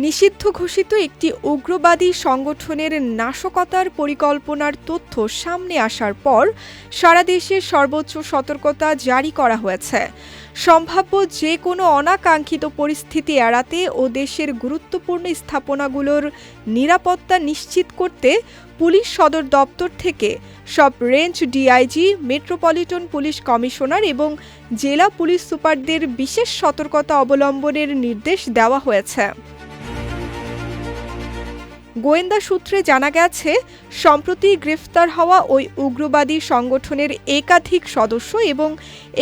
নিষিদ্ধ ঘোষিত একটি উগ্রবাদী সংগঠনের নাশকতার পরিকল্পনার তথ্য সামনে আসার পর সারা দেশে সর্বোচ্চ সতর্কতা জারি করা হয়েছে। সম্ভাব্য যে কোনো অনাকাঙ্ক্ষিত পরিস্থিতি এড়াতে ও দেশের গুরুত্বপূর্ণ স্থাপনাগুলোর নিরাপত্তা নিশ্চিত করতে পুলিশ সদর দপ্তর থেকে সব range DIG, metropolitan police commissioner এবং জেলা পুলিশ সুপারদের বিশেষ সতর্কতা অবলম্বনের নির্দেশ দেওয়া হয়েছে। গোয়েন্দা সূত্রে জানা গেছে, সম্প্রতি গ্রেফতার হওয়া ওই উগ্রবাদী সংগঠনের একাধিক সদস্য এবং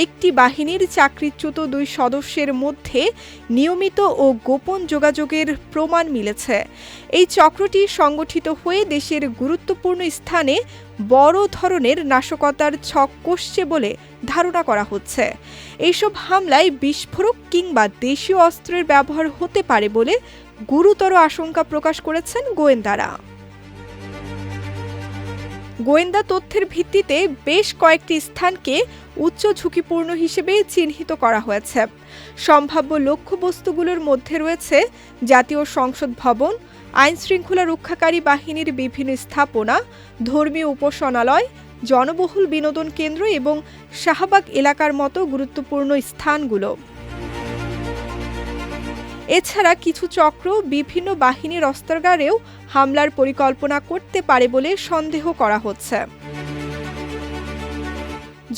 একটি বাহিনীর চাকরিচ্যুত 2 সদস্যের মধ্যে নিয়মিত ও গোপন যোগাযোগের প্রমাণ মিলেছে। এই চক্রটি সংগঠিত হয়ে দেশের গুরুত্বপূর্ণ স্থানে বড় ধরনের নাশকতার ছক কষছে বলে ধারণা করা হচ্ছে। এইসব হামলায় বিস্ফোরক কিংবা দেশীয় অস্ত্রের ব্যবহার হতে পারে বলে গুরুতর আশঙ্কা প্রকাশ করেছেন গোয়েন্দারা। গোয়েন্দা তথ্যের ভিত্তিতে বেশ কয়েকটি স্থানকে উচ্চ ঝুঁকিপূর্ণ হিসেবে চিহ্নিত করা হয়েছে। সম্ভাব্য লক্ষ্যবস্তুগুলোর মধ্যে রয়েছে জাতীয় সংসদ ভবন, আইনশৃঙ্খলা রক্ষাকারী বাহিনীর বিভিন্ন স্থাপনা, ধর্মীয় উপাসনালয়, জনবহুল বিনোদন কেন্দ্র এবং শাহবাগ এলাকার মতো গুরুত্বপূর্ণ স্থানগুলো। এছাড়া কিছু চক্র বিভিন্ন বাহিনীর অস্ত্রাগারেও হামলার পরিকল্পনা করতে পারে বলে সন্দেহ করা হচ্ছে।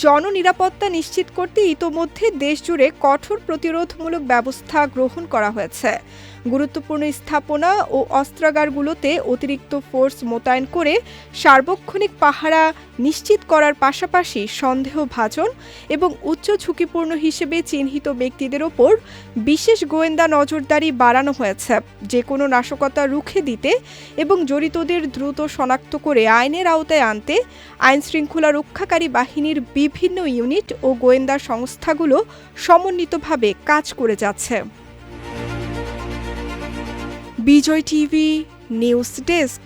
জননিরাপত্তা নিশ্চিত করতে ইতোমধ্যে দেশজুড়ে কঠোর প্রতিরোধমূলক ব্যবস্থা গ্রহণ করা হয়েছে। গুরুত্বপূর্ণ স্থাপনা ও অস্ত্রাগারগুলোতে অতিরিক্ত ফোর্স মোতায়েন করে সার্বক্ষণিক পাহারা নিশ্চিত করার পাশাপাশি সন্দেহভাজন এবং উচ্চ ঝুঁকিপূর্ণ হিসেবে চিহ্নিত ব্যক্তিদের ওপর বিশেষ গোয়েন্দা নজরদারি বাড়ানো হয়েছে। যে কোনো নাশকতা রুখে দিতে এবং জড়িতদের দ্রুত শনাক্ত করে আইনের আওতায় আনতে আইনশৃঙ্খলা রক্ষাকারী বাহিনীর বিভিন্ন ইউনিট ও গোয়েন্দা সংস্থাগুলো সমন্বিতভাবে কাজ করে যাচ্ছে। বিজয় টিভি নিউজ ডেস্ক।